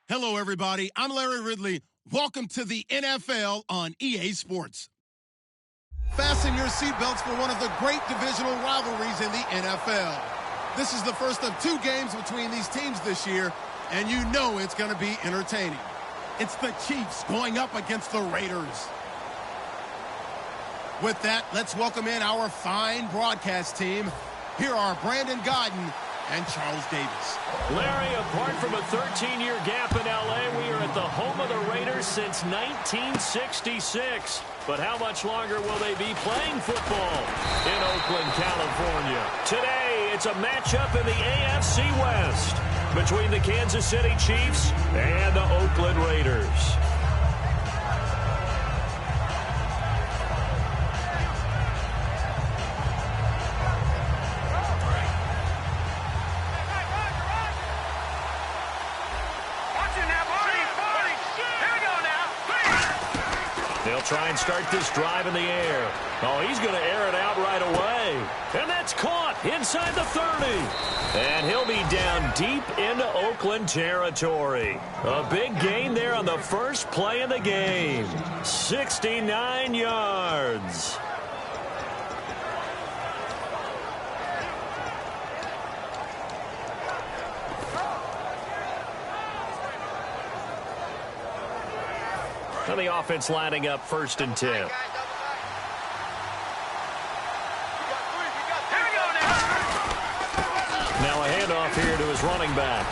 Hello, everybody. I'm Larry Ridley. Welcome to the NFL on EA Sports. Fasten your seatbelts for one of the great divisional rivalries in the NFL. This is the first of 2 games between these teams this year, and you know it's going to be entertaining. It's the Chiefs going up against the Raiders. With that, let's welcome in our fine broadcast team. Here are Brandon Godden and Charles Davis. Larry, apart from a 13-year gap in L.A., we are at the home of the Raiders since 1966. But how much longer will they be playing football in Oakland, California? Today, it's a matchup in the AFC West between the Kansas City Chiefs and the Oakland Raiders. They'll try and start this drive in the air. Oh, he's going to air it out right away. And that's caught inside the 30. And he'll be down deep into Oakland territory. A big gain there on the first play of the game. 69 yards. And the offense lining up 1st and 10. Now a handoff here to his running back.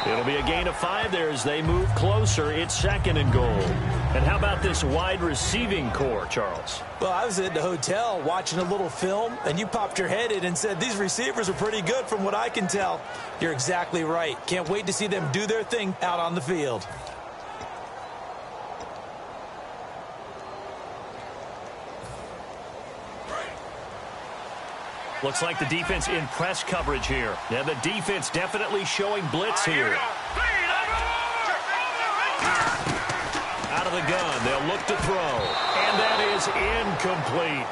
It'll be a gain of 5 there as they move closer. It's 2nd and goal. And how about this wide receiving core, Charles? Well, I was at the hotel watching a little film, and you popped your head in and said, these receivers are pretty good from what I can tell. You're exactly right. Can't wait to see them do their thing out on the field. Looks like the defense in press coverage here. Yeah, the defense definitely showing blitz here. Out of the gun, they'll look to throw. And that is incomplete.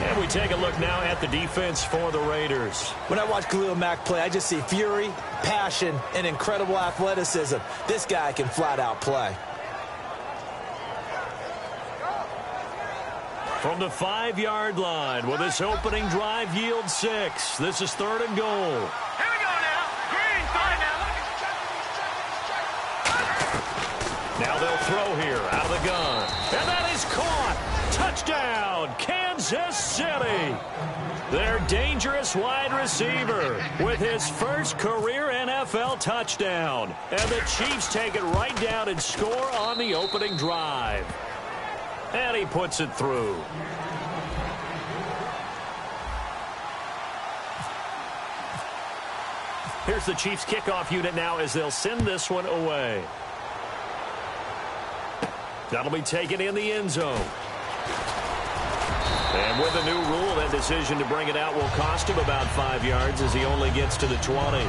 And we take a look now at the defense for the Raiders. When I watch Khalil Mack play, I just see fury, passion, and incredible athleticism. This guy can flat out play. From the 5-yard line, will this opening drive yield 6? This is 3rd and goal. Here we go now. Green, fine now. Now they'll throw here out of the gun. And that is caught. Touchdown, Kansas City. Their dangerous wide receiver with his first career NFL touchdown. And the Chiefs take it right down and score on the opening drive. And he puts it through. Here's the Chiefs kickoff unit now as they'll send this one away. That'll be taken in the end zone. And with the new rule, that decision to bring it out will cost him about 5 yards as he only gets to the 20.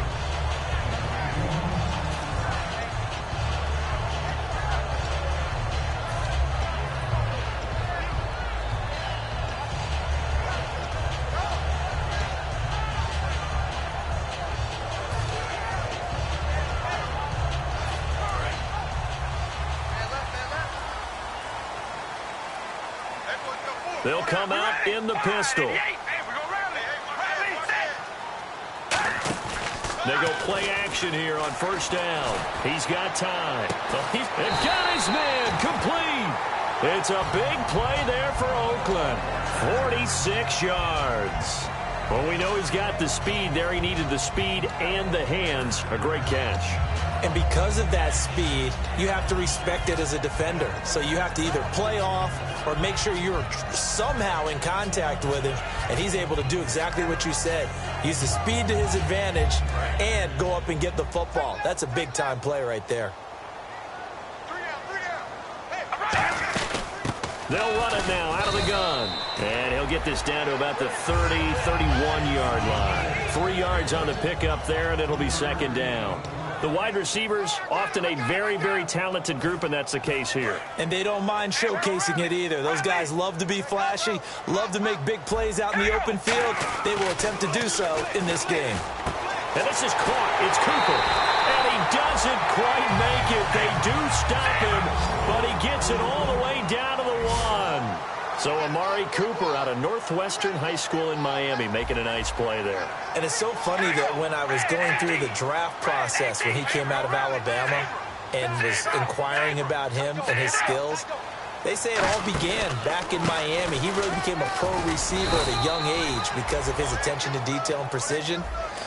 They'll come out in the pistol. They go play action here on 1st down. He's got time. And got his man complete. It's a big play there for Oakland. 46 yards. Well, we know he's got the speed there. He needed the speed and the hands. A great catch. And because of that speed, you have to respect it as a defender. So you have to either play off or make sure you're somehow in contact with him. And he's able to do exactly what you said. Use the speed to his advantage and go up and get the football. That's a big-time play right there. They'll run it now out of the gun. And he'll get this down to about the 30, 31-yard line. 3 yards on the pickup there, and it'll be 2nd down. The wide receivers, often a very, very talented group, and that's the case here. And they don't mind showcasing it either. Those guys love to be flashy, love to make big plays out in the open field. They will attempt to do so in this game. And this is caught. It's Cooper. And he doesn't quite make it. They do stop him, but he gets it all the way down to the 1. So Amari Cooper out of Northwestern High School in Miami making a nice play there. And it's so funny that when I was going through the draft process when he came out of Alabama and was inquiring about him and his skills, they say it all began back in Miami. He really became a pro receiver at a young age because of his attention to detail and precision.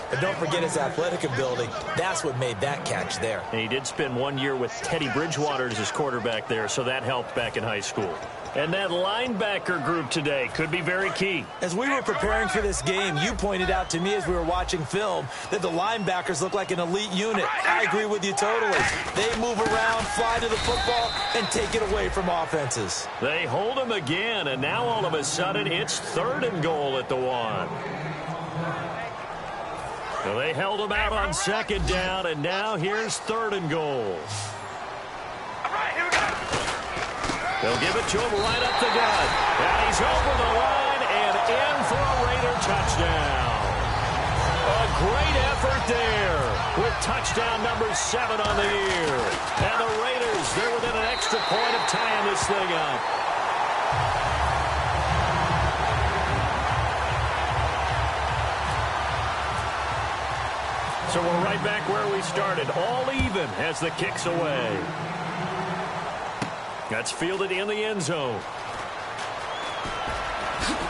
But don't forget his athletic ability. That's what made that catch there. And he did spend 1 year with Teddy Bridgewater as his quarterback there, so that helped back in high school. And that linebacker group today could be very key. As we were preparing for this game, you pointed out to me as we were watching film that the linebackers look like an elite unit. I agree with you totally. They move around, fly to the football, and take it away from offenses. They hold him again, and now all of a sudden it's 3rd and goal at the 1. Well, they held him out on 2nd down, and now here's 3rd and goal. They'll give it to him right up the gut. And he's over the line and in for a Raider touchdown. A great effort there with touchdown number 7 on the year. And the Raiders, they're within an extra point of tying this thing up. So we're right back where we started, all even as the kick's away. That's fielded in the end zone.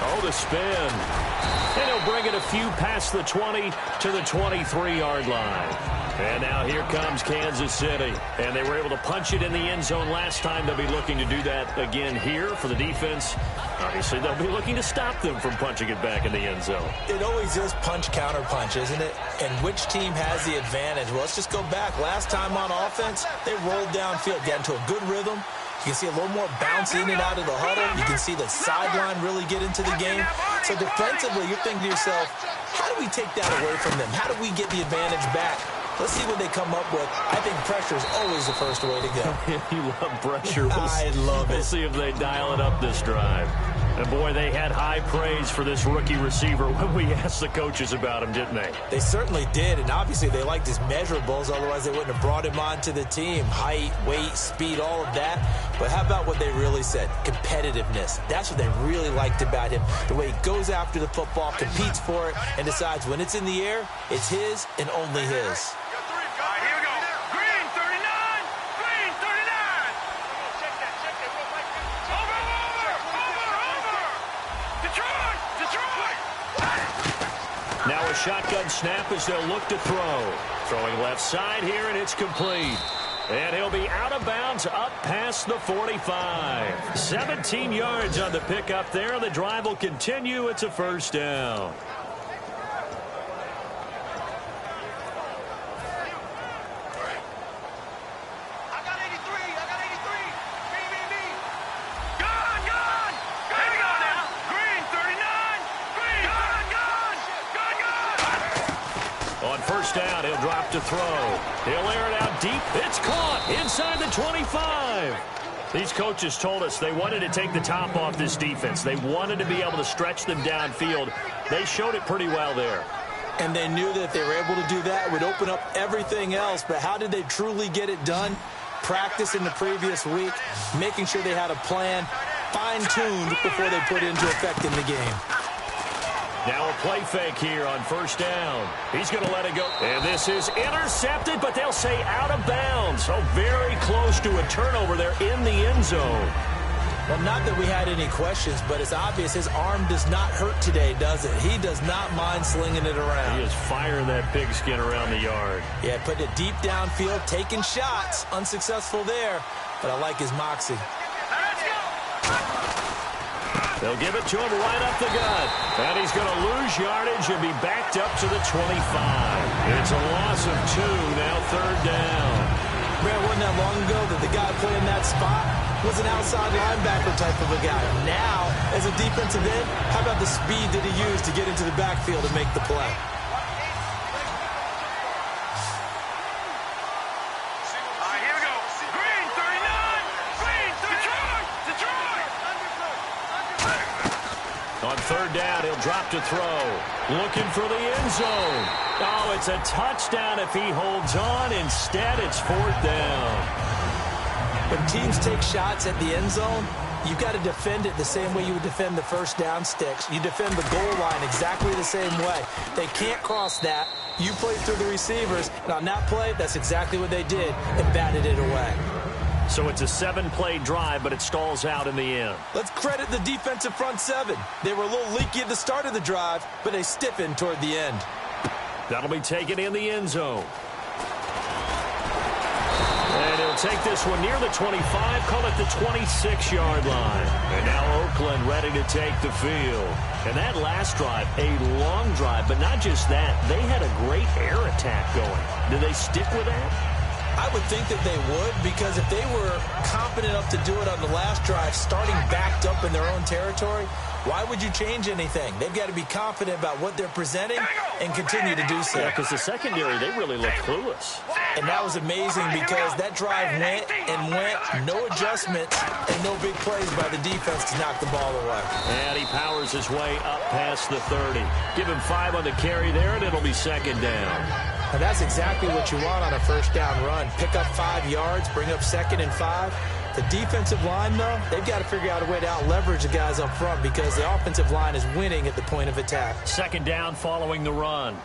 Oh, the spin. And he'll bring it a few past the 20 to the 23-yard line. And now here comes Kansas City. And they were able to punch it in the end zone last time. They'll be looking to do that again here for the defense. Obviously, they'll be looking to stop them from punching it back in the end zone. It always is punch-counter-punch, isn't it? And which team has the advantage? Well, let's just go back. Last time on offense, they rolled downfield, got into a good rhythm. You can see a little more bounce in and out of the huddle. You can see the sideline really get into the game. So defensively, you're thinking to yourself, how do we take that away from them? How do we get the advantage back? Let's see what they come up with. I think pressure is always the first way to go. You love pressure. I love it. We'll see if they dial it up this drive. And, boy, they had high praise for this rookie receiver when we asked the coaches about him, didn't they? They certainly did, and obviously they liked his measurables. Otherwise, they wouldn't have brought him onto the team. Height, weight, speed, all of that. But how about what they really said? Competitiveness. That's what they really liked about him. The way he goes after the football, competes for it, and decides when it's in the air, it's his and only his. Now a shotgun snap as they'll look to throw. Throwing left side here, and it's complete. And he'll be out of bounds up past the 45. 17 yards on the pickup there. The drive will continue. It's a 1st down. Down, he'll drop to throw. He'll air it out deep. It's caught inside the 25. These coaches told us they wanted to take the top off this defense. They wanted to be able to stretch them downfield. They showed it pretty well there. And they knew that if they were able to do that, it would open up everything else. But how did they truly get it done? Practice in the previous week, making sure they had a plan, fine-tuned before they put it into effect in the game. Now a play fake here on 1st down. He's going to let it go. And this is intercepted, but they'll say out of bounds. So very close to a turnover there in the end zone. Well, not that we had any questions, but it's obvious his arm does not hurt today, does it? He does not mind slinging it around. He is firing that pigskin around the yard. Yeah, putting it deep downfield, taking shots. Unsuccessful there, but I like his moxie. They'll give it to him right up the gut. And he's going to lose yardage and be backed up to the 25. It's a loss of 2, now 3rd down. Man, wasn't that long ago that the guy playing that spot was an outside linebacker type of a guy. Now, as a defensive end, how about the speed that he used to get into the backfield and make the play? out. He'll drop to throw. Looking for the end zone. Oh, it's a touchdown if he holds on. Instead, it's fourth down. When teams take shots at the end zone, you've got to defend it the same way you would defend the first down sticks. You defend the goal line exactly the same way. They can't cross that. You play through the receivers. And on that play, that's exactly what they did and batted it away. So it's a 7-play drive, but it stalls out in the end. Let's credit the defensive front seven. They were a little leaky at the start of the drive, but they stiffened toward the end. That'll be taken in the end zone. And he'll take this one near the 25, call it the 26-yard line. And now Oakland ready to take the field. And that last drive, a long drive, but not just that. They had a great air attack going. Do they stick with that? I would think that they would, because if they were confident enough to do it on the last drive, starting backed up in their own territory, why would you change anything? They've got to be confident about what they're presenting and continue to do so. Yeah, because the secondary, they really looked clueless. And that was amazing because that drive went and went, no adjustments and no big plays by the defense to knock the ball away. And he powers his way up past the 30. Give him 5 on the carry there, and it'll be second down. And that's exactly what you want on a first down run. Pick up 5 yards, bring up 2nd and 5. The defensive line, though, they've got to figure out a way to out-leverage the guys up front because the offensive line is winning at the point of attack. Second down following the run.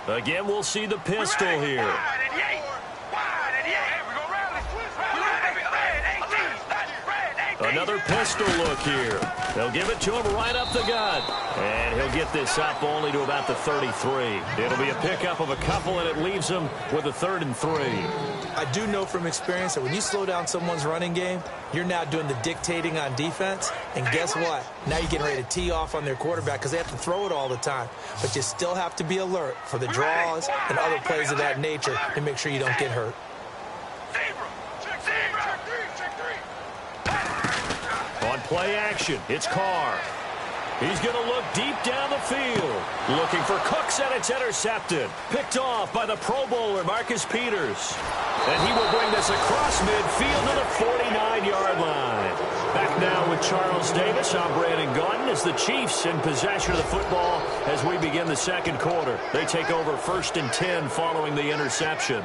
Again, we'll see the pistol here. Another pistol look here. They'll give it to him right up the gut. And he'll get this up only to about the 33. It'll be a pickup of a couple, and it leaves him with a 3rd and 3. I do know from experience that when you slow down someone's running game, you're now doing the dictating on defense. And guess what? Now you're getting ready to tee off on their quarterback because they have to throw it all the time. But you still have to be alert for the draws and other plays of that nature and make sure you don't get hurt. On play action, it's Carr. He's going to look deep down the field. Looking for Cooks, and it's intercepted. Picked off by the Pro Bowler, Marcus Peters. And he will bring this across midfield to the 49-yard line. Back now with Charles Davis. I'm Brandon Gaudin as the Chiefs in possession of the football as we begin the second quarter. They take over 1st and 10 following the interception.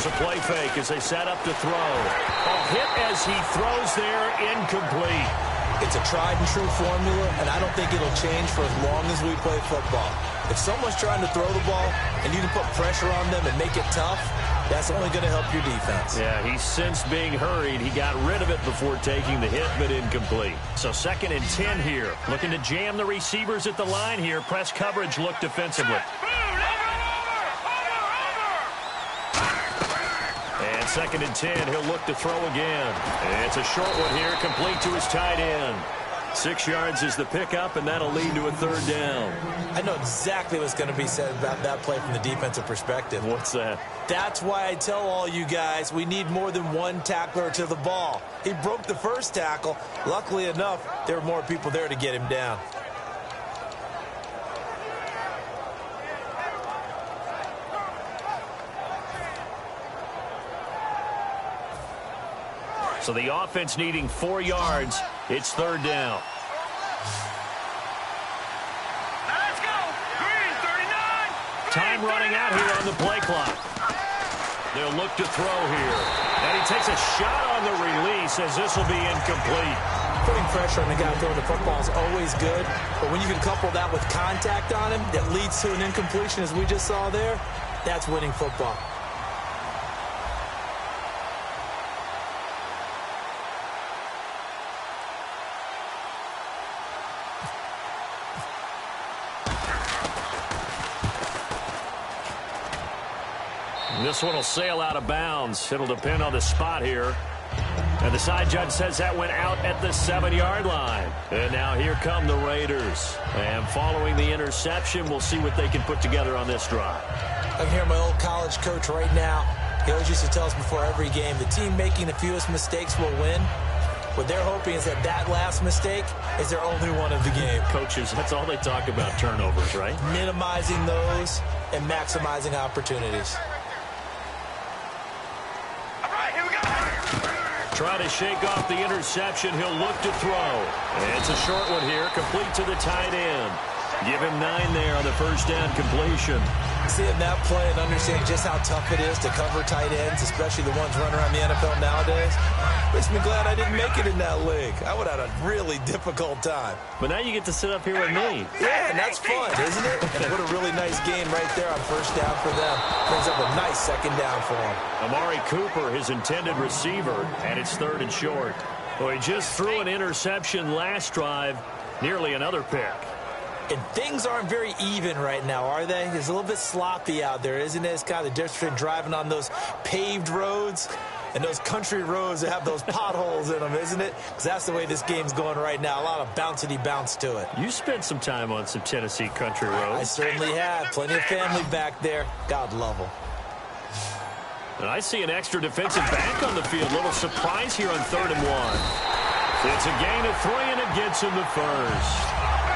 A play fake as they set up to throw. A hit as he throws there, incomplete. It's a tried and true formula, and I don't think it'll change for as long as we play football. If someone's trying to throw the ball and you can put pressure on them and make it tough, that's only going to help your defense. Yeah, he sensed being hurried. He got rid of it before taking the hit, but incomplete. So 2nd and 10 here. Looking to jam the receivers at the line here. Press coverage look defensively. And 2nd and 10, he'll look to throw again. And it's a short one here, complete to his tight end. 6 yards is the pickup, and that'll lead to a 3rd down. I know exactly what's going to be said about that play from the defensive perspective. What's that? That's why I tell all you guys we need more than one tackler to the ball. He broke the first tackle. Luckily enough, there were more people there to get him down. So the offense needing 4 yards. It's 3rd down. Let's go. Green, 39. Time running out here on the play clock. They'll look to throw here. And he takes a shot on the release as this will be incomplete. Putting pressure on the guy throwing the football is always good, but when you can couple that with contact on him that leads to an incompletion as we just saw there, that's winning football. This one will sail out of bounds. It'll depend on the spot here. And the side judge says that went out at the 7-yard line. And now here come the Raiders. And following the interception, we'll see what they can put together on this drive. I can hear my old college coach right now. He always used to tell us before every game, the team making the fewest mistakes will win. What they're hoping is that that last mistake is their only one of the game. Coaches, that's all they talk about, turnovers, right? Minimizing those and maximizing opportunities. All right, here we go. Try to shake off the interception. He'll look to throw. And it's a short one here, complete to the tight end. Give him 9 there on the first down completion. Seeing that play and understanding just how tough it is to cover tight ends, especially the ones running around the NFL nowadays, makes me glad I didn't make it in that league. I would have had a really difficult time. But now you get to sit up here with me. Yeah, and that's fun, isn't it? And what a really nice game right there on first down for them. Brings up a nice second down for them. Amari Cooper, his intended receiver, and it's 3rd and short. Well, he just threw an interception last drive, nearly another pick. And things aren't very even right now, are they? It's a little bit sloppy out there, isn't it? It's kind of the difference between driving on those paved roads and those country roads that have those potholes in them, isn't it? Because that's the way this game's going right now. A lot of bouncy bounce to it. You spent some time on some Tennessee country roads. I certainly have. Plenty of family back there. God love them. And I see an extra defensive back on the field. Little surprise here on 3rd and 1. It's a gain of 3, and it gets him the first.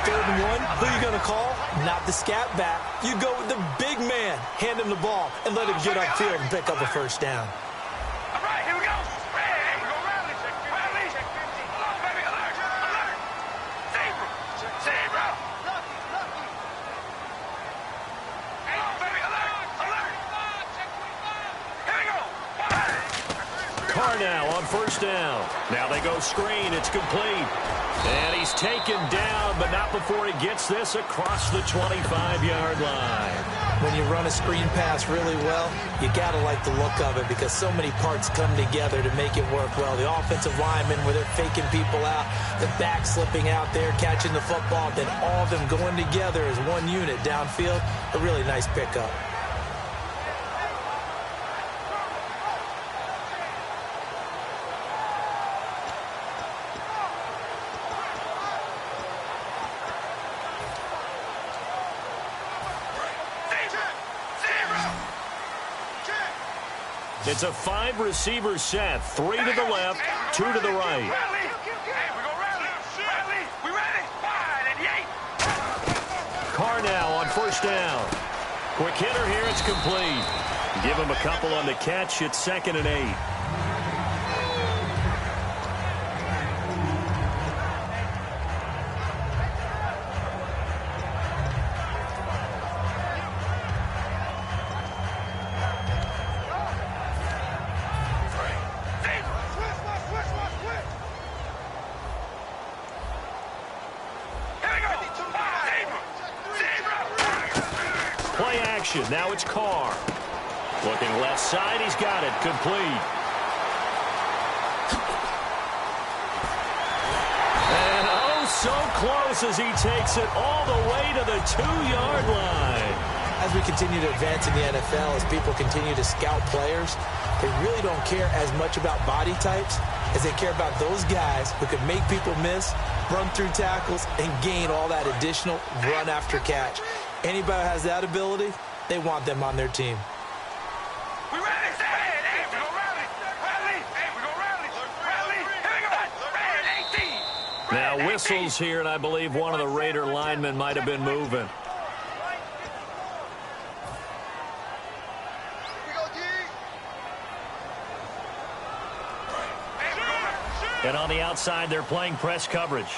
3rd and 1, who are you going to call? Not the scat back. You go with the big man. Hand him the ball and let him get upfield and pick up a first down. All right, here we go. Hey, we go rally. Rally. Alert, baby, alert. Alert. Zebra. Zebra. Hey, baby, alert. Alert. Here we go. Carr now on first down. Now they go screen. It's complete. And he's taken down, but not before he gets this across the 25-yard line. When you run a screen pass really well, you got to like the look of it because so many parts come together to make it work well. The offensive linemen, where they're faking people out, the back slipping out there, catching the football, then all of them going together as one unit downfield. A really nice pickup. It's a 5-receiver set. 3 to the left, 2 to the right. Rally. Hey, we go rally. Rally. We ready. Wide and yay. Carr now on first down. Quick hitter here. It's complete. Give him a couple on the catch. It's 2nd and 8. Now it's Carr. Looking left side. He's got it. Complete. And oh, so close as he takes it all the way to the 2-yard line. As we continue to advance in the NFL, as people continue to scout players, they really don't care as much about body types as they care about those guys who can make people miss, run through tackles, and gain all that additional run after catch. Anybody who has that ability, they want them on their team. We ready. Hey, we go rally. Rally. Hey, we go rally. Rally. Here we go. Red 18. Now whistles here, and I believe one of the Raider linemen might have been moving. And on the outside, they're playing press coverage.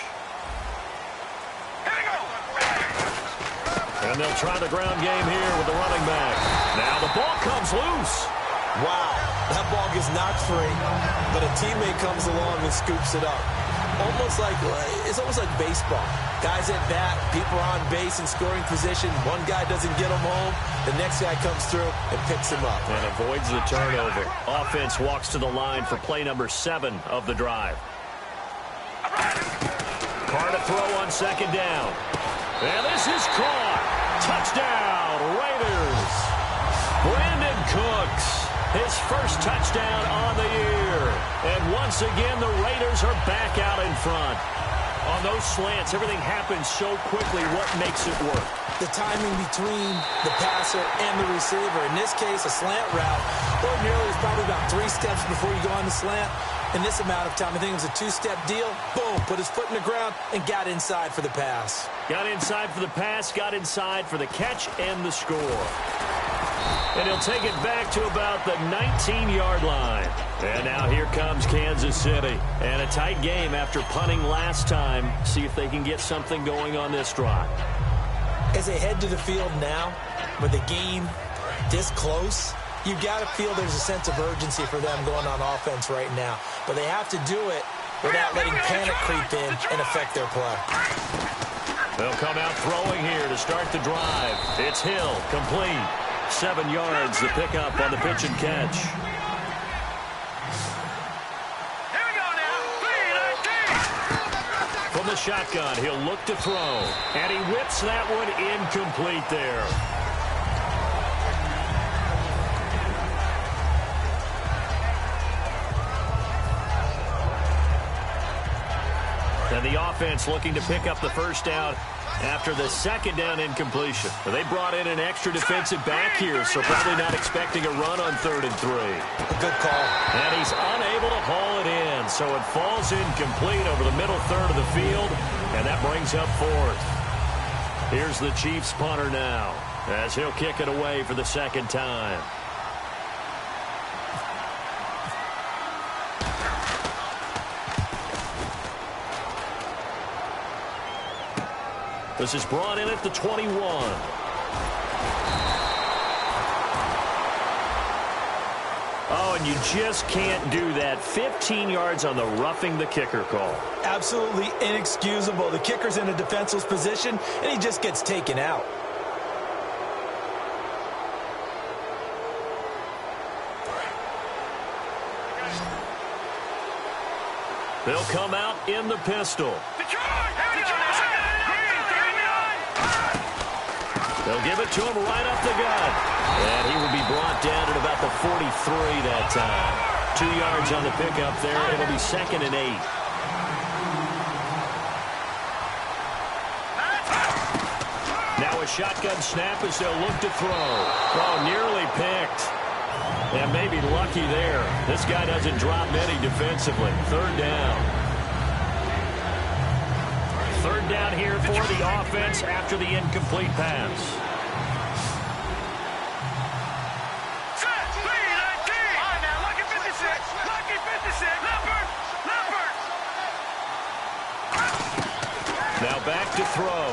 And they'll try the ground game here with the running back. Now the ball comes loose. Wow, that ball gets knocked free, but a teammate comes along and scoops it up. It's almost like baseball. Guys at bat, people are on base in scoring position. One guy doesn't get them home. The next guy comes through and picks him up. And avoids the turnover. Offense walks to the line for play number 7 of the drive. Carr to throw on second down. And this is caught. Touchdown, Raiders. Brandon Cooks, his first touchdown on the year. And once again, the Raiders are back out in front. On those slants, everything happens so quickly. What makes it work? The timing between the passer and the receiver. In this case, a slant route ordinarily is probably about 3 steps before you go on the slant. In this amount of time, I think it was a 2-step deal. Boom, put his foot in the ground and got inside for the pass. Got inside for the pass, got inside for the catch and the score. And he'll take it back to about the 19-yard line. And now here comes Kansas City. And a tight game after punting last time. See if they can get something going on this drive. As they head to the field now, with the game this close, you got to feel there's a sense of urgency for them going on offense right now. But they have to do it without letting panic creep in and affect their play. They'll come out throwing here to start the drive. It's Hill, complete. 7 yards, the pickup on the pitch and catch. Here we go now. From the shotgun, he'll look to throw. And he whips that one incomplete there. And the offense looking to pick up the first down after the second down incompletion. They brought in an extra defensive back here, so probably not expecting a run on 3rd and 3. A good call. And he's unable to haul it in, so it falls incomplete over the middle third of the field, and that brings up 4th. Here's the Chiefs punter now, as he'll kick it away for the second time. This is brought in at the 21. Oh, and you just can't do that. 15 yards on the roughing the kicker call. Absolutely inexcusable. The kicker's in a defenseless position, and he just gets taken out. They'll come out in the pistol. They'll give it to him right up the gut. And he will be brought down at about the 43 that time. 2 yards on the pickup there. It'll be 2nd and 8. Now a shotgun snap as they'll look to throw. Oh, nearly picked. And maybe lucky there. This guy doesn't drop many defensively. 3rd down. 3rd down here for the offense after the incomplete pass. Now back to throw.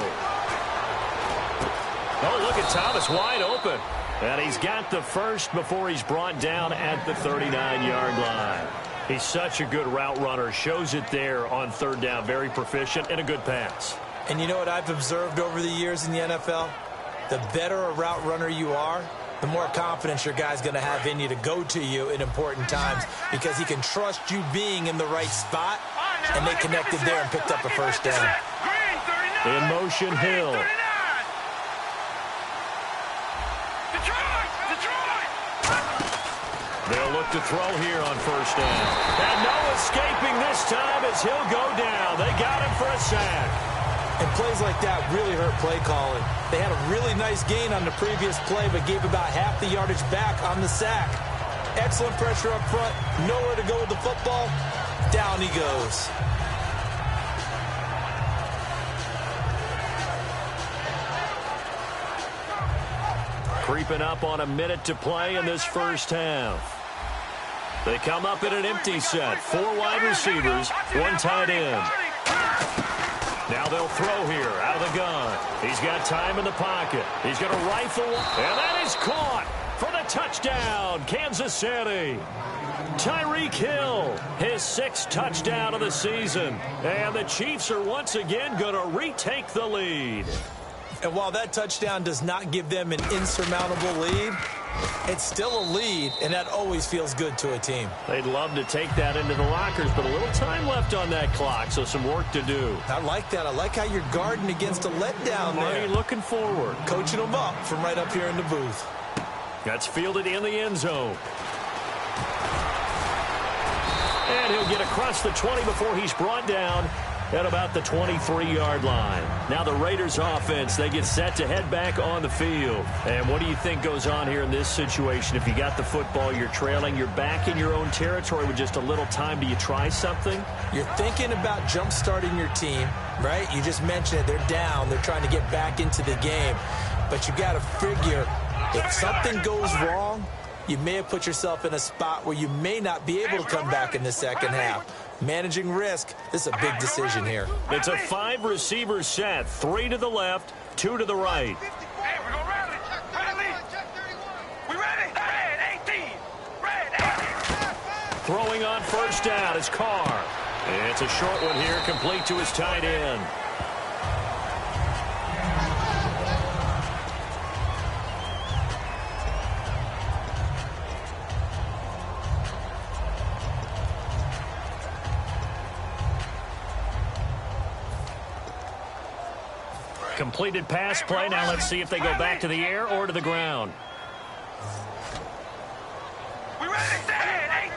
Oh, look at Thomas wide open. And he's got the first before he's brought down at the 39-yard line. He's such a good route runner. Shows it there on 3rd down. Very proficient and a good pass. And you know what I've observed over the years in the NFL? The better a route runner you are, the more confidence your guy's going to have in you to go to you in important times because he can trust you being in the right spot, and they connected there and picked up a first down. In motion, Hill. They'll look to throw here on 1st down. And no escaping this time as he'll go down. They got him for a sack. And plays like that really hurt play calling. They had a really nice gain on the previous play, but gave about half the yardage back on the sack. Excellent pressure up front. Nowhere to go with the football. Down he goes. Creeping up on a minute to play in this first half. They come up in an empty set. 4 wide receivers, 1 tight end. Now they'll throw here out of the gun. He's got time in the pocket. He's going to rifle. And that is caught for the touchdown, Kansas City. Tyreek Hill, his 6th touchdown of the season. And the Chiefs are once again going to retake the lead. And while that touchdown does not give them an insurmountable lead, it's still a lead, and that always feels good to a team. They'd love to take that into the lockers, but a little time left on that clock, so some work to do. I like that. I like how you're guarding against a letdown there. Marty looking forward. Coaching them up from right up here in the booth. That's fielded in the end zone. And he'll get across the 20 before he's brought down at about the 23-yard line. Now the Raiders offense, they get set to head back on the field. And what do you think goes on here in this situation? If you got the football, you're trailing, you're back in your own territory with just a little time. Do you try something? You're thinking about jump-starting your team, right? You just mentioned it. They're down. They're trying to get back into the game. But you got to figure if something goes wrong, you may have put yourself in a spot where you may not be able to come back in the second half. Managing risk, this is a big decision here. It's a 5-receiver set, 3 to the left, 2 to the right. Hey, we're gonna rally. Rally. We ready? Red 18. Red 18. Throwing on first down is Carr. It's a short one here, complete to his tight end. Completed pass play. Now let's see if they go back to the air or to the ground. We ready? Red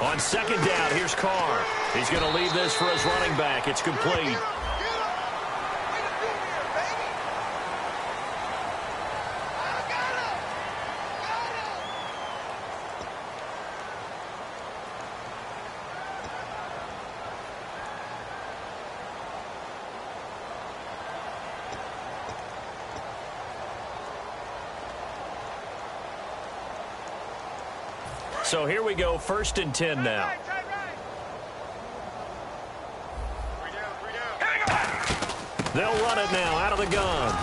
18. On second down, here's Carr. He's going to leave this for his running back. It's complete. So here we go, 1st and 10 now. They'll run it now out of the gun.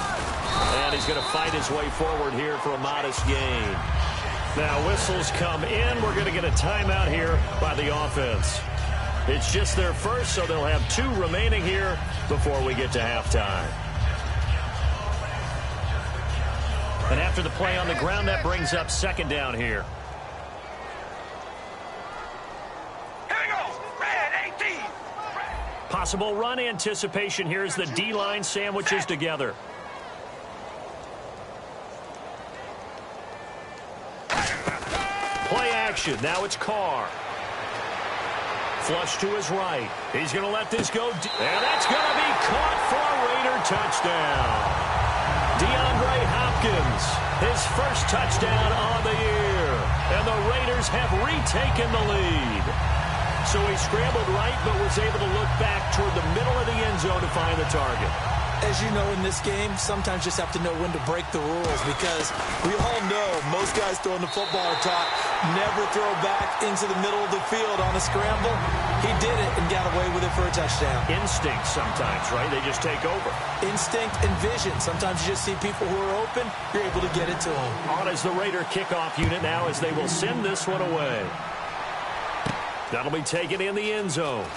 And he's going to fight his way forward here for a modest gain. Now whistles come in. We're going to get a timeout here by the offense. It's just their first, so they'll have 2 remaining here before we get to halftime. And after the play on the ground, that brings up 2nd down here. Possible run anticipation here as the D-line sandwiches together. Play action. Now it's Carr. Flush to his right. He's going to let this go. And that's going to be caught for a Raider touchdown. DeAndre Hopkins, his first touchdown on the year. And the Raiders have retaken the lead. So he scrambled right, but was able to look back toward the middle of the end zone to find the target. As you know, in this game, sometimes you just have to know when to break the rules because we all know most guys throwing the football are taught never throw back into the middle of the field on a scramble. He did it and got away with it for a touchdown. Instinct sometimes, right? They just take over. Instinct and vision. Sometimes you just see people who are open, you're able to get it to them. On as the Raider kickoff unit now as they will send this one away. That'll be taken in the end zone.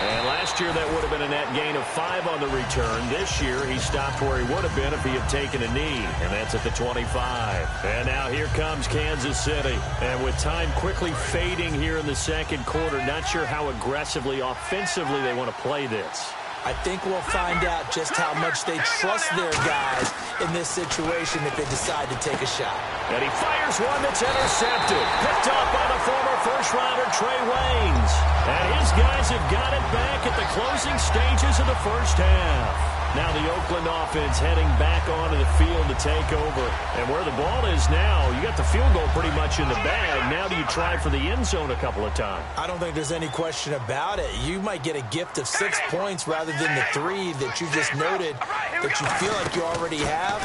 And last year that would have been a net gain of 5 on the return. This year he stopped where he would have been if he had taken a knee. And that's at the 25. And now here comes Kansas City. And with time quickly fading here in the second quarter, not sure how aggressively, offensively they want to play this. I think we'll find out just how much they trust their guys in this situation if they decide to take a shot. And he fires one that's intercepted. Picked off by the former first-rounder Trey Waynes. And his guys have got it back at the closing stages of the first half. Now the Oakland offense heading back onto the field to take over. And where the ball is now, you got the field goal pretty much in the bag. Now do you try for the end zone a couple of times? I don't think there's any question about it. You might get a gift of 6 points rather than the 3 that you just noted that you feel like you already have.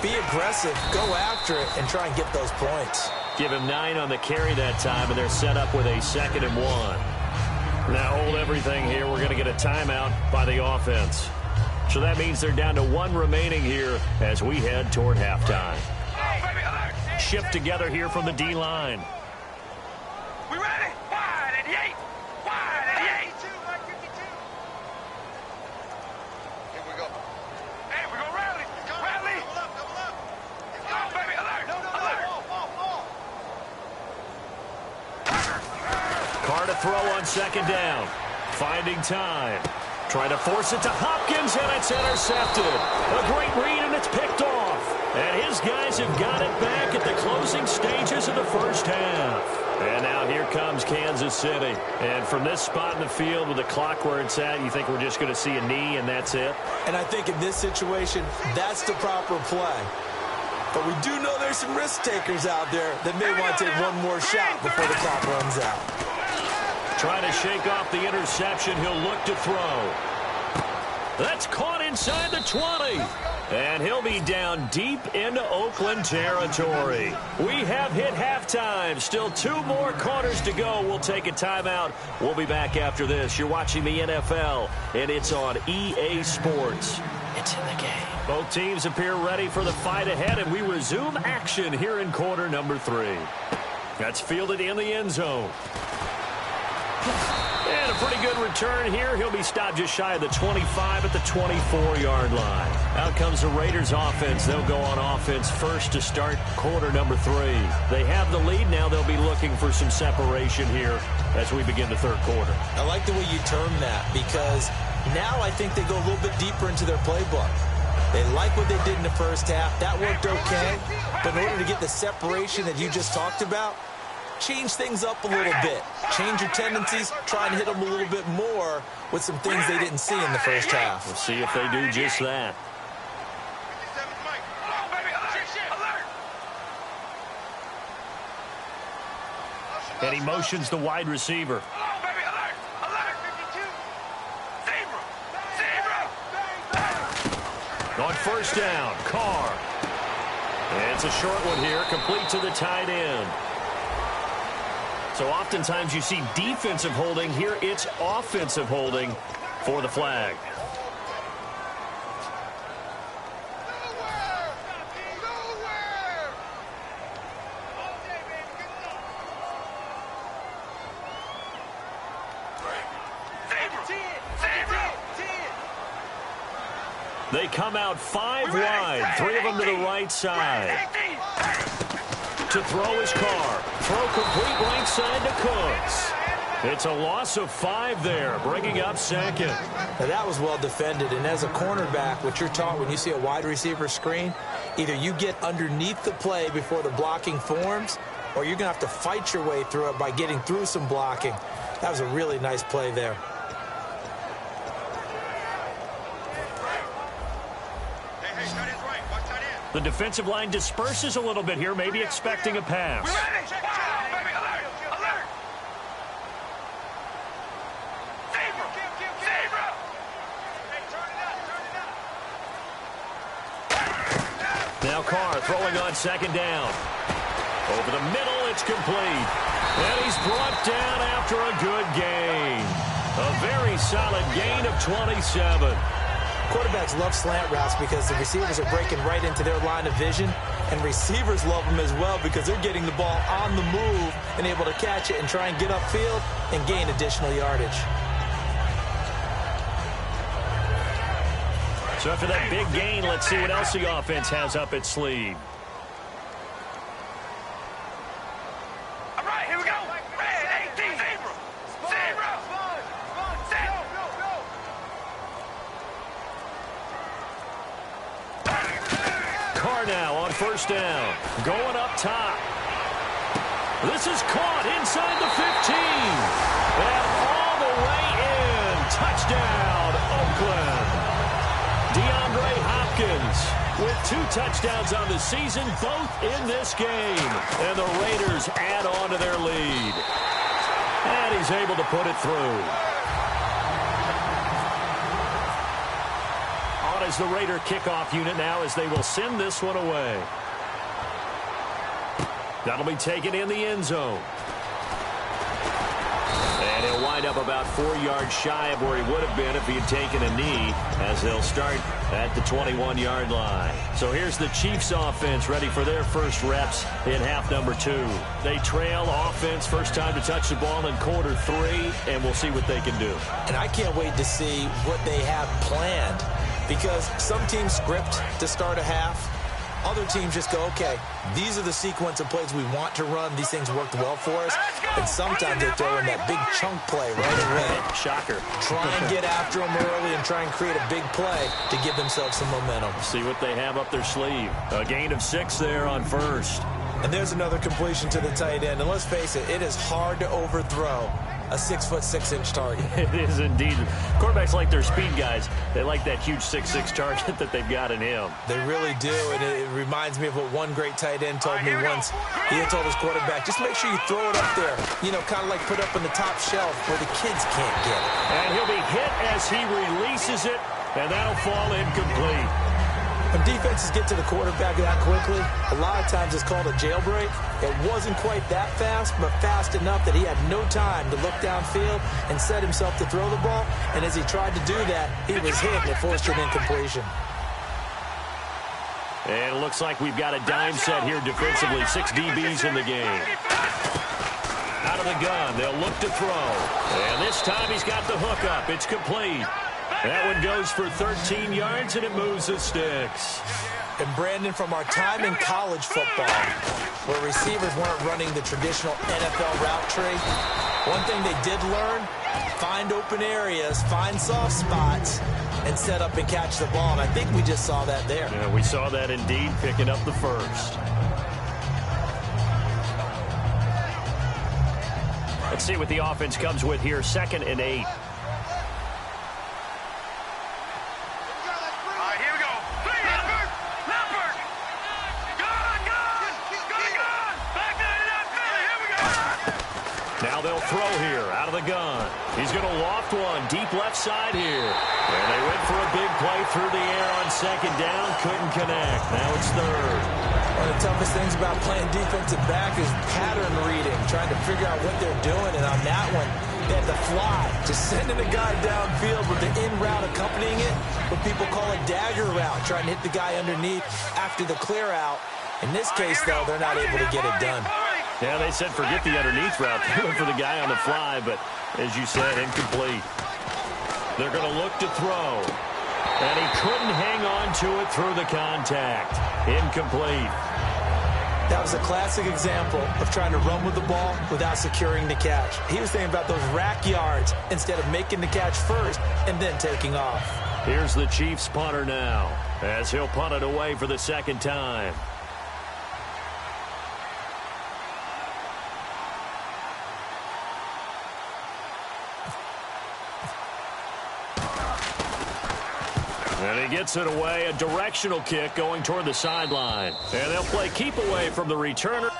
Be aggressive, go after it, and try and get those points. Give him 9 on the carry that time, and they're set up with a 2nd and 1. Now hold everything here. We're going to get a timeout by the offense. So that means they're down to 1 remaining here as we head toward halftime. Shift together here from the D-line. We ready? Wide 88. Wide 88. Here we go. Hey, we go rally. Rally. Double up. Come on, baby. Alert. Alert. Carr to throw on 2nd down. Finding time. Trying to force it to Hopkins, and it's intercepted. A great read, and it's picked off. And his guys have got it back at the closing stages of the first half. And now here comes Kansas City. And from this spot in the field with the clock where it's at, you think we're just going to see a knee and that's it? And I think in this situation, that's the proper play. But we do know there's some risk takers out there that may want to take one more shot before the clock runs out. Trying to shake off the interception. He'll look to throw. That's caught inside the 20. And he'll be down deep into Oakland territory. We have hit halftime. Still 2 more quarters to go. We'll take a timeout. We'll be back after this. You're watching the NFL, and it's on EA Sports. It's in the game. Both teams appear ready for the fight ahead, and we resume action here in quarter number 3. That's fielded in the end zone. And a pretty good return here. He'll be stopped just shy of the 25 at the 24-yard line. Out comes the Raiders offense. They'll go on offense first to start quarter number 3. They have the lead now. They'll be looking for some separation here as we begin the third quarter. I like the way you term that because now I think they go a little bit deeper into their playbook. They like what they did in the first half. That worked okay. But in order to get the separation that you just talked about, change things up a little bit. Change your tendencies. Try and hit them a little bit more with some things they didn't see in the first half. We'll see if they do just that. And he motions the wide receiver. On first down, Carr. And it's a short one here, complete to the tight end. So oftentimes you see defensive holding. Here it's offensive holding for the flag. They come out 5 wide, 3 of them to the right side. To throw his Carr. Throw complete right side to Cooks. It's a loss of 5 there, bringing up second. Now that was well defended, and as a cornerback, what you're taught when you see a wide receiver screen, either you get underneath the play before the blocking forms, or you're going to have to fight your way through it by getting through some blocking. That was a really nice play there. The defensive line disperses a little bit here, maybe expecting a pass. Now Carr throwing on second down. Over the middle, it's complete. And he's brought down after a good gain. A very solid gain of 27. Quarterbacks love slant routes because the receivers are breaking right into their line of vision, and receivers love them as well because they're getting the ball on the move and able to catch it and try and get upfield and gain additional yardage. So after that big gain, let's see what else the offense has up its sleeve. All right, here we go. Red 18. Carr now on first down. Going up top. This is caught inside the 15. And all the way in. Touchdown, Oakland. DeAndre Hopkins with 2 touchdowns on the season, both in this game. And the Raiders add on to their lead. And he's able to put it through. On is the Raider kickoff unit now as they will send this one away. That'll be taken in the end zone. And he'll wind up about 4 yards shy of where he would have been if he had taken a knee, as they'll start at the 21-yard line. So here's the Chiefs offense ready for their first reps in half number 2. They trail offense, first time to touch the ball in quarter 3, and we'll see what they can do. And I can't wait to see what they have planned, because some teams script to start a half, other teams just go, okay, these are the sequence of plays we want to run. These things worked well for us. And sometimes they throw in that big chunk play right away. Shocker. Try and get after them early and try and create a big play to give themselves some momentum. See what they have up their sleeve. A gain of 6 there on first. And there's another completion to the tight end. And let's face it, it is hard to overthrow a 6'6" target. It is indeed. Quarterbacks like their speed guys. They like that huge 6'6" target that they've got in him. They really do, and it reminds me of what one great tight end told me once. He had told his quarterback, just make sure you throw it up there, you know, kind of like put up on the top shelf where the kids can't get it. And he'll be hit as he releases it, and that'll fall incomplete. When defenses get to the quarterback that quickly, a lot of times it's called a jailbreak. It wasn't quite that fast, but fast enough that he had no time to look downfield and set himself to throw the ball. And as he tried to do that, he was hit and it forced an incompletion. And it looks like we've got a dime set here defensively. 6 DBs in the game. Out of the gun, they'll look to throw. And this time he's got the hook up. It's complete. That one goes for 13 yards, and it moves the sticks. And Brandon, from our time in college football, where receivers weren't running the traditional NFL route tree, one thing they did learn, find open areas, find soft spots, and set up and catch the ball. And I think we just saw that there. Yeah, we saw that indeed, picking up the first. Let's see what the offense comes with here. 2nd and 8. Now they'll throw here out of the gun. He's going to loft one deep left side here. And they went for a big play through the air on 2nd down. Couldn't connect. Now it's 3rd. One of the toughest things about playing defensive back is pattern reading, trying to figure out what they're doing. And on that one, they had to fly, just sending a guy downfield with the in route accompanying it, what people call a dagger route, trying to hit the guy underneath after the clear out. In this case, though, they're not able to get it done. Yeah, they said forget the underneath route. They went for the guy on the fly, but as you said, incomplete. They're going to look to throw. And he couldn't hang on to it through the contact. Incomplete. That was a classic example of trying to run with the ball without securing the catch. He was thinking about those rack yards instead of making the catch first and then taking off. Here's the Chiefs punter now, as he'll punt it away for the 2nd time. And he gets it away, a directional kick going toward the sideline. And they'll play keep away from the returner.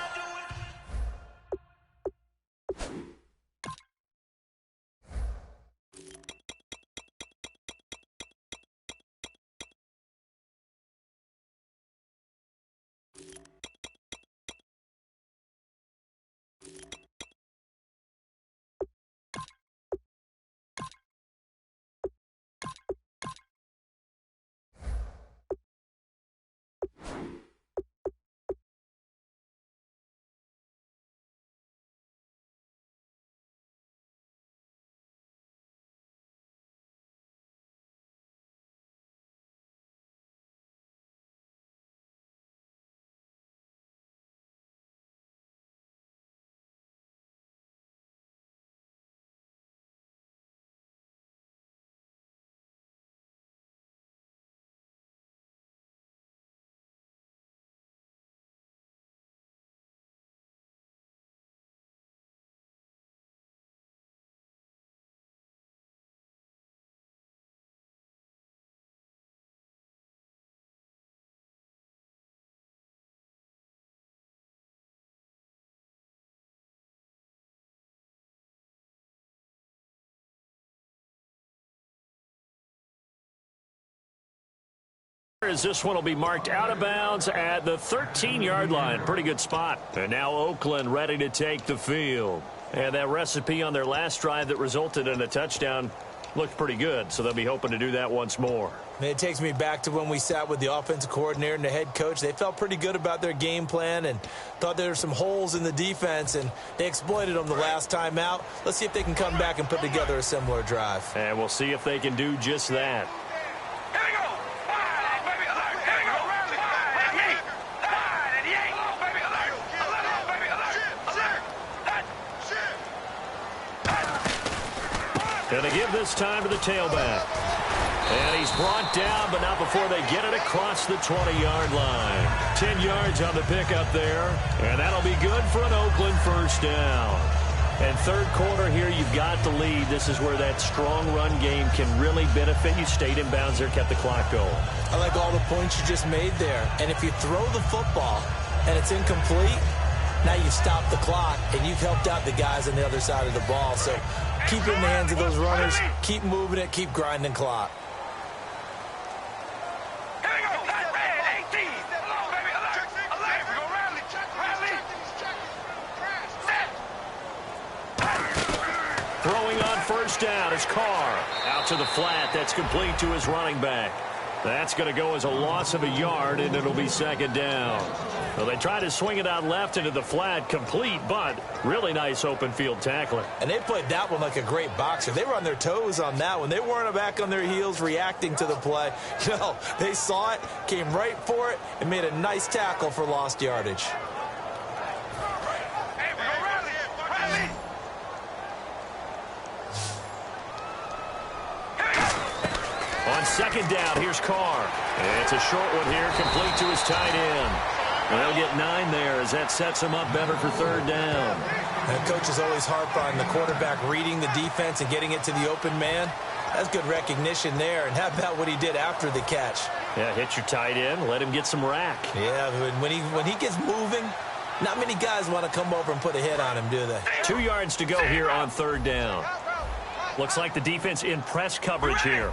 As this one will be marked out of bounds at the 13-yard line. Pretty good spot. And now Oakland ready to take the field. And that recipe on their last drive that resulted in a touchdown looked pretty good, so they'll be hoping to do that once more. It takes me back to when we sat with the offensive coordinator and the head coach. They felt pretty good about their game plan and thought there were some holes in the defense, and they exploited them the last time out. Let's see if they can come back and put together a similar drive. And we'll see if they can do just that. give this time to the tailback. And he's brought down, but not before they get it across the 20-yard line. 10 yards on the pickup there, and that'll be good for an Oakland first down. And third quarter here, you've got the lead. This is where that strong run game can really benefit you. Stayed in bounds there, kept the clock going. I like all the points you just made there. And if you throw the football and it's incomplete, now you've stopped the clock and you've helped out the guys on the other side of the ball. So keep it in the hands of those runners. Keep moving it. Keep grinding clock. Throwing on first down is Carr. Out to the flat. That's complete to his running back. That's going to go as a loss of a yard, and it'll be second down. Well, they try to swing it out left into the flat, complete, but really nice open field tackling. And they played that one like a great boxer. They were on their toes on that one. They weren't back on their heels reacting to the play. No, they saw it, came right for it, and made a nice tackle for lost yardage. On second down, here's Carr. It's a short one here, complete to his tight end. They'll get 9 there as that sets him up better for third down. And coaches always harp on the quarterback reading the defense and getting it to the open man. That's good recognition there. And how about what he did after the catch? Yeah, hit your tight end, let him get some rack. Yeah, when he gets moving, not many guys want to come over and put a hit on him, do they? 2 yards to go here on third down. Looks like the defense in press coverage here.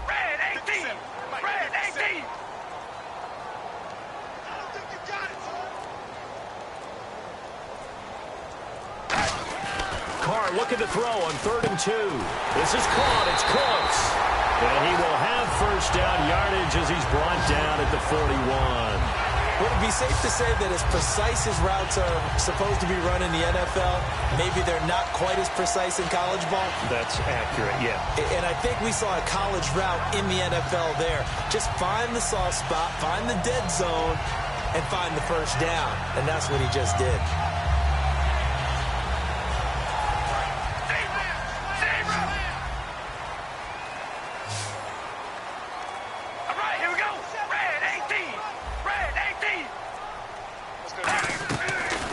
Carr looking to throw on 3rd and 2. This is caught. It's close. And he will have first down yardage as he's brought down at the 41. Would it be safe to say that as precise as routes are supposed to be run in the NFL, maybe they're not quite as precise in college ball? That's accurate, yeah. And I think we saw a college route in the NFL there. Just find the soft spot, find the dead zone, and find the first down. And that's what he just did.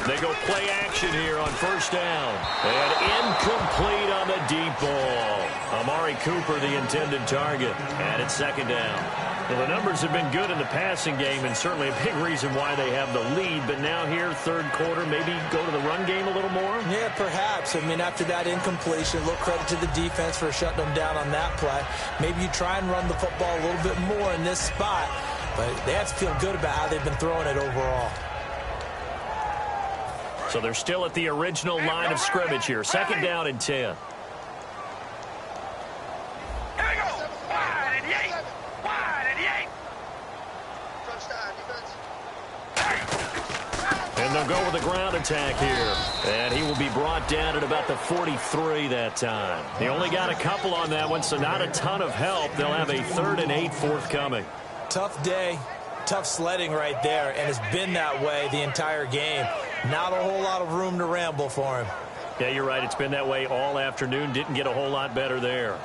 They go play action here on first down. And incomplete on the deep ball. Amari Cooper, the intended target. And it's second down. Well, the numbers have been good in the passing game and certainly a big reason why they have the lead. But now here, third quarter, maybe go to the run game a little more? Yeah, perhaps. I mean, after that incompletion, a little credit to the defense for shutting them down on that play. Maybe you try and run the football a little bit more in this spot. But they have to feel good about how they've been throwing it overall. So they're still at the original line of scrimmage here. Second down and 10. Here we go. Wide and 8. Wide and 8. And they'll go with a ground attack here. And he will be brought down at about the 43 that time. They only got a couple on that one, so not a ton of help. They'll have a 3rd and 8 forthcoming. Tough day. Tough sledding right there, and it's been that way the entire game. Not a whole lot of room to ramble for him. Yeah, you're right. It's been that way all afternoon. Didn't get a whole lot better there.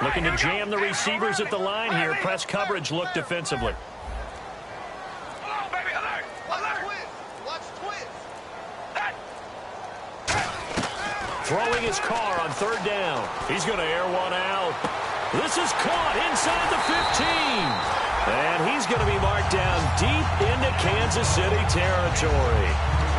Looking to jam the receivers at the line here. Press coverage look defensively. Throwing his Carr on third down. He's going to air one out. This is caught inside the 15. And he's going to be marked down deep into Kansas City territory.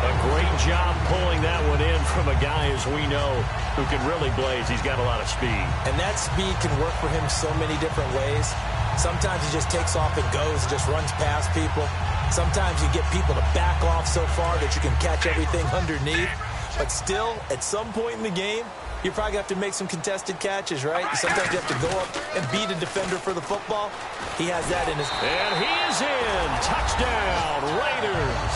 A great job pulling that one in from a guy, as we know, who can really blaze. He's got a lot of speed. And that speed can work for him so many different ways. Sometimes he just takes off and goes, just runs past people. Sometimes you get people to back off so far that you can catch everything underneath. But still, at some point in the game, you probably have to make some contested catches, right? Sometimes you have to go up and beat a defender for the football. He has that in his... And he is in. Touchdown, Raiders.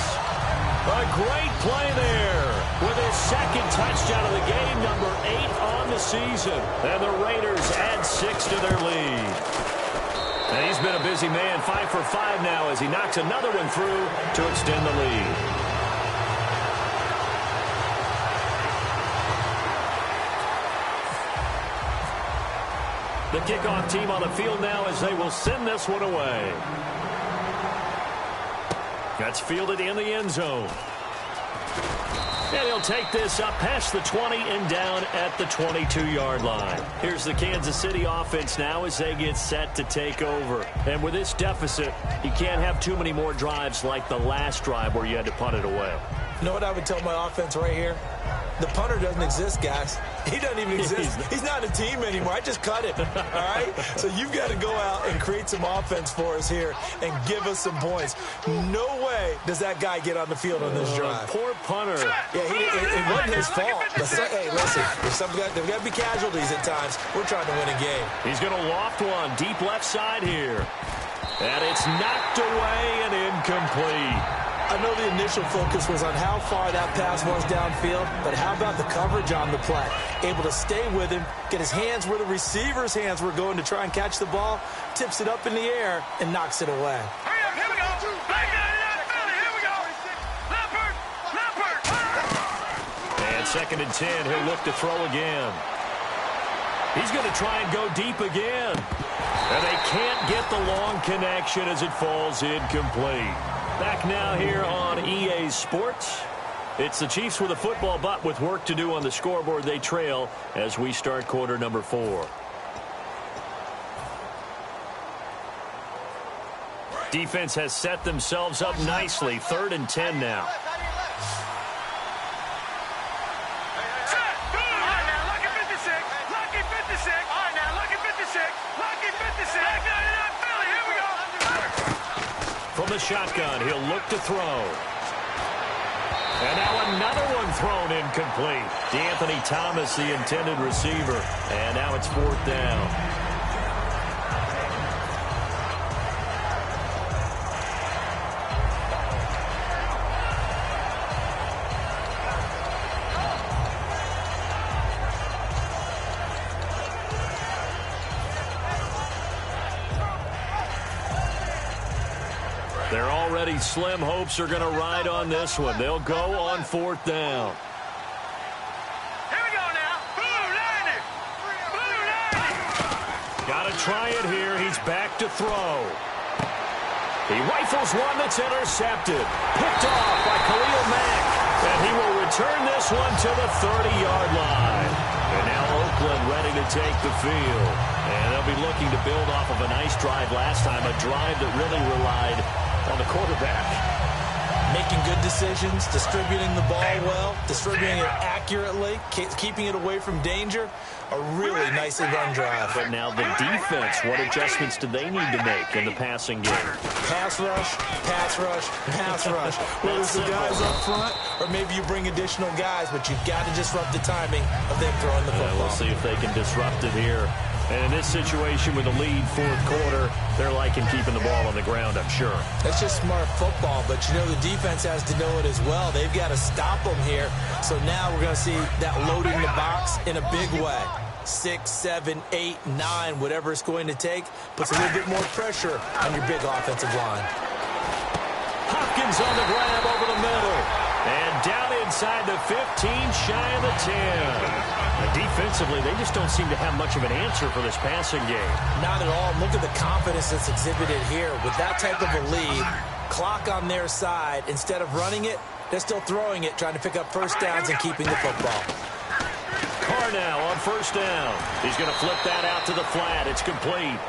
A great play there with his second touchdown of the game, number 8 on the season. And the Raiders add 6 to their lead. And he's been a busy man, 5 for 5 now as he knocks another one through to extend the lead. The kickoff team on the field now as they will send this one away. That's fielded in the end zone. And he'll take this up past the 20 and down at the 22-yard line. Here's the Kansas City offense now as they get set to take over. And with this deficit, you can't have too many more drives like the last drive where you had to punt it away. You know what I would tell my offense right here? The punter doesn't exist, guys. He doesn't even exist. He's not a team anymore. I just cut him, all right? So you've got to go out and create some offense for us here and give us some points. No way does that guy get on the field on this drive. Poor punter. Yeah, it wasn't his fault. But hey, listen, there's got to be casualties at times. We're trying to win a game. He's going to loft one deep left side here. And it's knocked away and incomplete. I know the initial focus was on how far that pass was downfield, but how about the coverage on the play? Able to stay with him, get his hands where the receiver's hands were going to try and catch the ball, tips it up in the air, and knocks it away. Hurry up, here we go. Back down in that Philly, here we go. Leopard. And 2nd and 10, he'll look to throw again. He's going to try and go deep again. And they can't get the long connection as it falls incomplete. Back now here on EA Sports. It's the Chiefs with a football, but with work to do on the scoreboard, they trail as we start quarter number 4. Defense has set themselves up nicely. 3rd and 10 now. From the shotgun, he'll look to throw. And now another one thrown incomplete. D'Anthony Thomas, the intended receiver. And now it's 4th down. Slim hopes are going to ride on this one. They'll go on 4th down. Here we go now. Blue 90. Blue 90. Got to try it here. He's back to throw. He rifles one that's intercepted. Picked off by Khalil Mack. And he will return this one to the 30-yard line. And now Oakland ready to take the field. And they'll be looking to build off of a nice drive last time, a drive that really relied on the quarterback. Making good decisions, distributing the ball well, distributing it accurately, keeping it away from danger. A really nicely run drive. But now the defense, what adjustments do they need to make in the passing game? Pass rush, pass rush, pass rush. Whether it's the guys up front or maybe you bring additional guys, but you've got to disrupt the timing of them throwing the football. We'll see if they can disrupt it here. And in this situation with a lead 4th quarter, they're liking keeping the ball on the ground, I'm sure. That's just smart football, but you know the defense has to know it as well. They've got to stop them here. So now we're going to see that loading the box in a big way. 6, 7, 8, 9, whatever it's going to take, puts a little bit more pressure on your big offensive line. Hopkins on the grab over the middle. And down inside the 15, shy of the 10. Defensively, they just don't seem to have much of an answer for this passing game. Not at all. Look at the confidence that's exhibited here. With that type of a lead, clock on their side, instead of running it, they're still throwing it, trying to pick up first downs and keeping the football. Carr now on 1st down. He's going to flip that out to the flat. It's complete.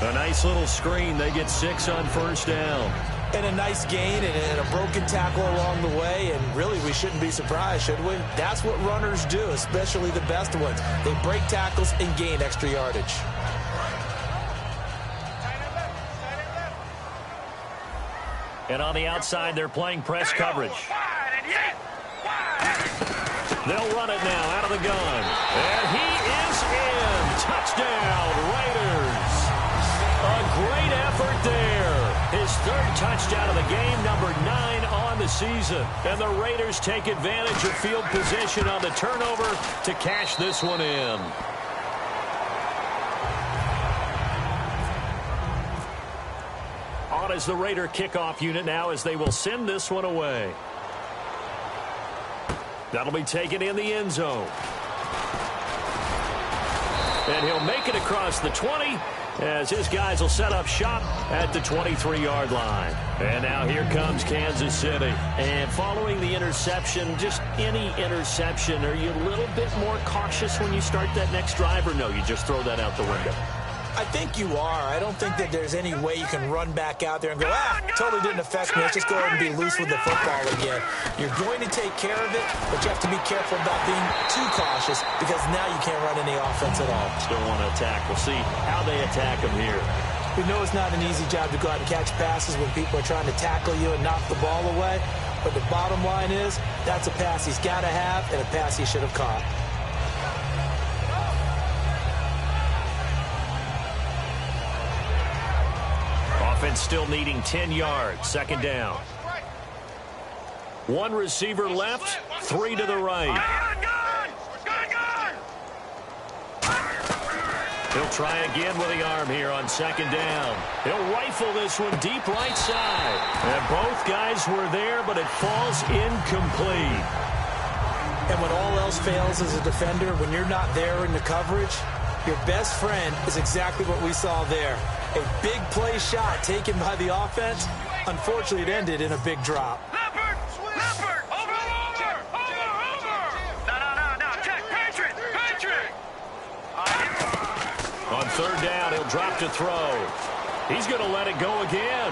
A nice little screen. They get 6 on 1st down. And a nice gain and a broken tackle along the way, and really we shouldn't be surprised, should we? That's what runners do, especially the best ones. They break tackles and gain extra yardage. And on the outside, they're playing press coverage. They'll run it now out of the gun. And he is in. Touchdown, Raiders. A great effort there. His 3rd touchdown of the game, number 9 on the season. And the Raiders take advantage of field position on the turnover to cash this one in. is the Raider kickoff unit now as they will send this one away. That'll be taken in the end zone. And he'll make it across the 20 as his guys will set up shop at the 23-yard line. And now here comes Kansas City. And following the interception, just any interception, are you a little bit more cautious when you start that next drive, or no, you just throw that out the window? I think you are. I don't think that there's any way you can run back out there and go, totally didn't affect me. Let's just go ahead and be loose with the football again. You're going to take care of it, but you have to be careful about being too cautious because now you can't run any offense at all. Still want to attack. We'll see how they attack them here. We know it's not an easy job to go out and catch passes when people are trying to tackle you and knock the ball away, but the bottom line is that's a pass he's got to have and a pass he should have caught. Offense still needing 10 yards. Second down. One receiver left, three to the right. He'll try again with the arm here on second down. He'll rifle this one deep right side. And both guys were there, but it falls incomplete. And when all else fails as a defender, when you're not there in the coverage, your best friend is exactly what we saw there. A big play shot taken by the offense. Unfortunately, it ended in a big drop. Leopard! Over! No. Check. Patriot! On third down, he'll drop to throw. He's going to let it go again.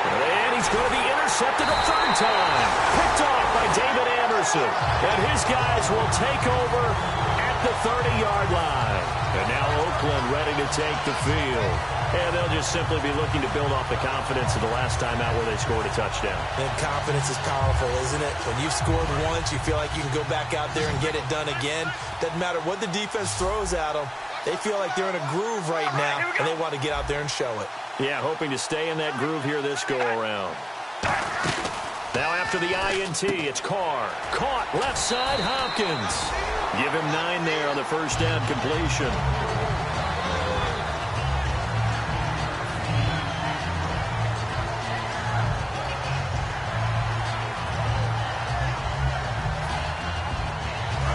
And he's going to be intercepted a third time. Picked off by David Anderson. And his guys will take over at the 30-yard line. And now Oakland ready to take the field. And they'll just simply be looking to build off the confidence of the last time out where they scored a touchdown. And confidence is powerful, isn't it? When you've scored once, you feel like you can go back out there and get it done again. Doesn't matter what the defense throws at them. They feel like they're in a groove right now, and they want to get out there and show it. Yeah, hoping to stay in that groove here this go-around. Now after the INT, it's Carr. Caught left side, Hopkins. Give him 9 there on the first down completion.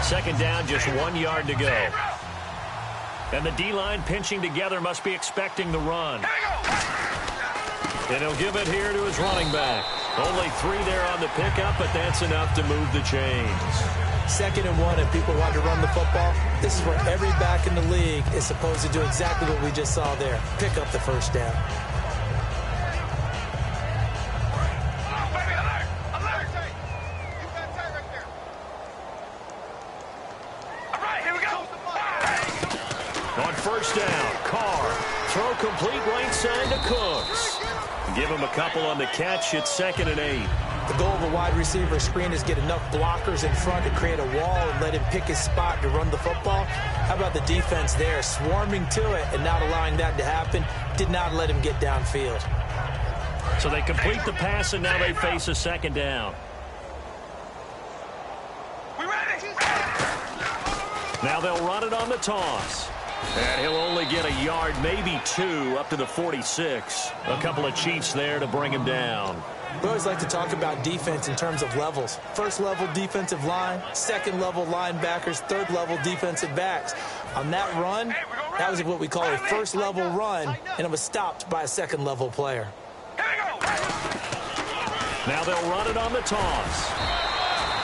Second down, just 1 yard to go. And the D-line pinching together must be expecting the run. And he'll give it here to his running back. Only 3 there on the pickup, but that's enough to move the chains. 2nd and 1, and people want to run the football. This is where every back in the league is supposed to do exactly what we just saw there. Pick up the first down. On first down, Carr. Throw complete right side to Cooks. Give him a couple on the catch. It's 2nd and 8. The goal of a wide receiver screen is get enough blockers in front to create a wall and let him pick his spot to run the football. How about the defense there, swarming to it and not allowing that to happen? Did not let him get downfield. So they complete the pass, and now they face a 2nd down. We ready? Now they'll run it on the toss. And he'll only get a yard, maybe 2, up to the 46. A couple of Chiefs there to bring him down. We always like to talk about defense in terms of levels. First level defensive line, second level linebackers, third level defensive backs. On that run, that was what we call a first level run, and it was stopped by a second level player. Now they'll run it on the toss.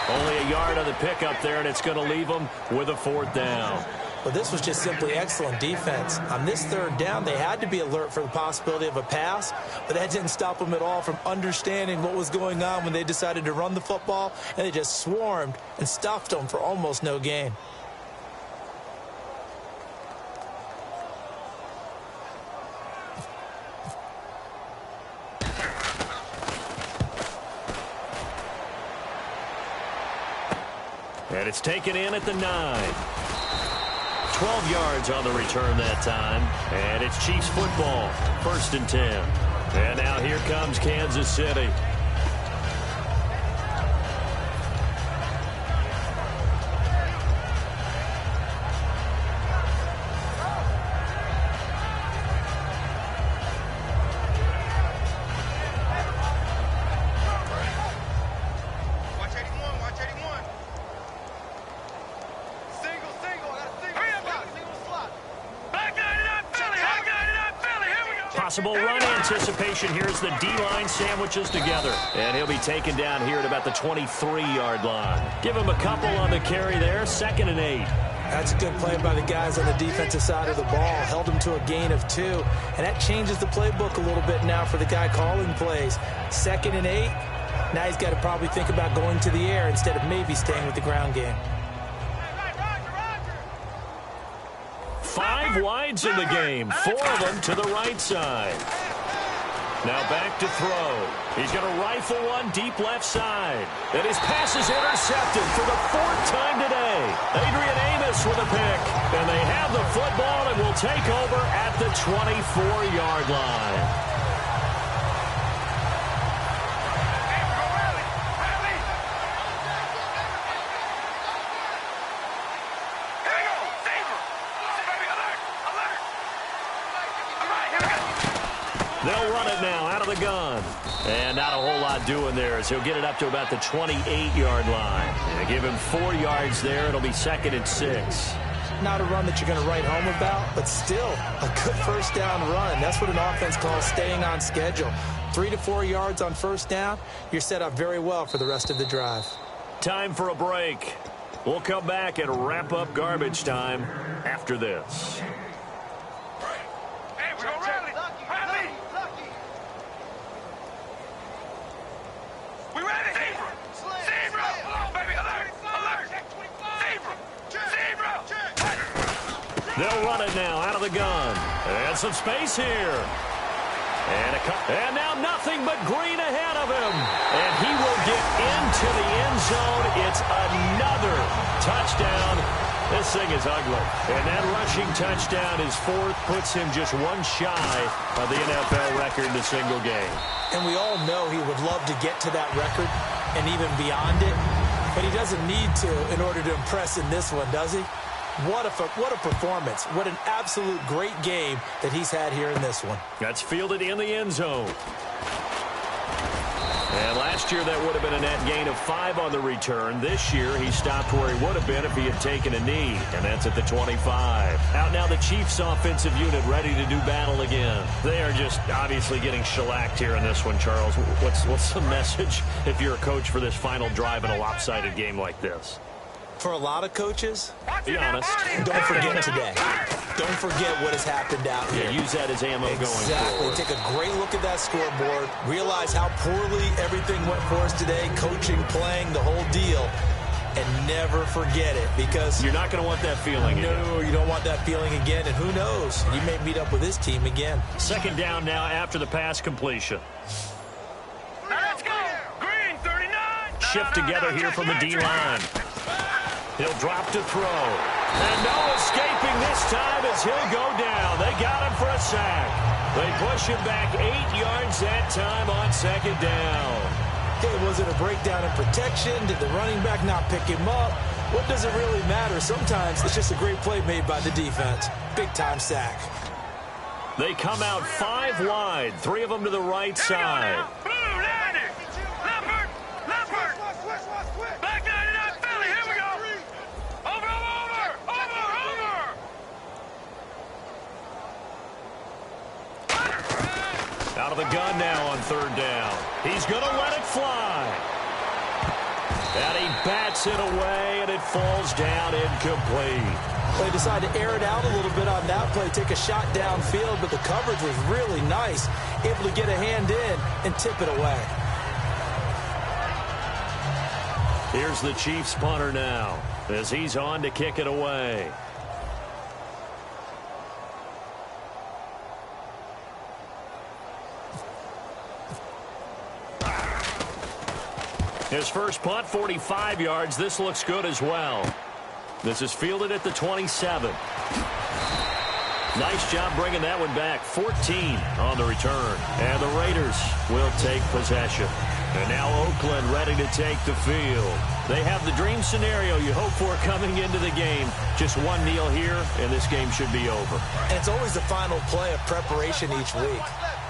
Only a yard on the pickup there, and it's going to leave them with a 4th down. Well, this was just simply excellent defense. On this 3rd down, they had to be alert for the possibility of a pass, but that didn't stop them at all from understanding what was going on when they decided to run the football, and they just swarmed and stuffed them for almost no gain. And it's taken in at the 9. 12 yards on the return that time. And it's Chiefs football. 1st and 10. And now here comes Kansas City. possible run anticipation here as the D-line sandwiches together. And he'll be taken down here at about the 23-yard line. Give him a couple on the carry there, 2nd and 8. That's a good play by the guys on the defensive side of the ball. Held him to a gain of 2. And that changes the playbook a little bit now for the guy calling plays. 2nd and 8. Now he's got to probably think about going to the air instead of maybe staying with the ground game. 5 wides in the game, 4 of them to the right side. Now back to throw. He's going to rifle one deep left side. And his pass is intercepted for the 4th time today. Adrian Amos with a pick. And they have the football and will take over at the 24-yard line. They'll run it now out of the gun. And not a whole lot doing there as he'll get it up to about the 28-yard line. And they give him 4 yards there. It'll be 2nd and 6. Not a run that you're going to write home about, but still a good first down run. That's what an offense calls staying on schedule. 3 to 4 yards on first down. You're set up very well for the rest of the drive. Time for a break. We'll come back and wrap up garbage time after this. They'll run it now out of the gun. And some space here. And now nothing but green ahead of him. And he will get into the end zone. It's another touchdown. This thing is ugly. And that rushing touchdown is 4th, puts him just 1 shy of the NFL record in a single game. And we all know he would love to get to that record and even beyond it. But he doesn't need to in order to impress in this one, does he? What a performance. What an absolute great game that he's had here in this one. That's fielded in the end zone. And last year that would have been a net gain of 5 on the return. This year he stopped where he would have been if he had taken a knee. And that's at the 25. Out now the Chiefs offensive unit ready to do battle again. They are just obviously getting shellacked here in this one, Charles. What's the message if you're a coach for this final drive in a lopsided game like this? For a lot of coaches, be honest, don't forget today. Don't forget what has happened out here. Yeah, use that as ammo going forward. Take a great look at that scoreboard. Realize how poorly everything went for us today. Coaching, playing, the whole deal. And never forget it, because you're not going to want that feeling again. No, you don't want that feeling again. And who knows? You may meet up with this team again. 2nd down now after the pass completion. Let's go. Green 39. Shift together here from the D-line. He'll drop to throw. And no escaping this time as he'll go down. They got him for a sack. They push him back 8 yards that time on 2nd down. Okay, was it a breakdown in protection? Did the running back not pick him up? What does it really matter? Sometimes it's just a great play made by the defense. Big-time sack. They come out 5 wide, 3 of them to the right side. Out of the gun now on 3rd down. He's going to let it fly. And he bats it away, and it falls down incomplete. They decided to air it out a little bit on that play, take a shot downfield, but the coverage was really nice. Able to get a hand in and tip it away. Here's the Chiefs punter now as he's on to kick it away. His first punt, 45 yards. This looks good as well. This is fielded at the 27. Nice job bringing that one back. 14 on the return. And the Raiders will take possession. And now Oakland ready to take the field. They have the dream scenario you hope for coming into the game. Just one kneel here, and this game should be over. And it's always the final play of preparation each week.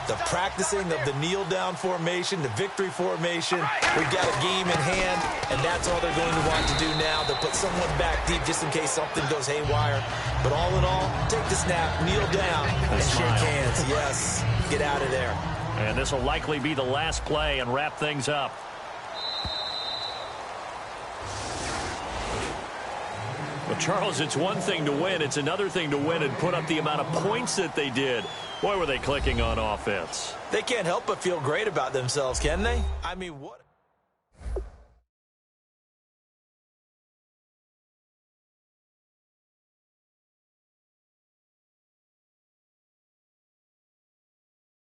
the practicing of the kneel-down formation, the victory formation. We've got a game in hand, and that's all they're going to want to do now. They'll put someone back deep just in case something goes haywire. But all in all, take the snap, kneel down, and shake hands. Yes, get out of there. And this will likely be the last play and wrap things up. Well, Charles, it's one thing to win. It's another thing to win and put up the amount of points that they did. Boy, were they clicking on offense. They can't help but feel great about themselves, can they? I mean, what...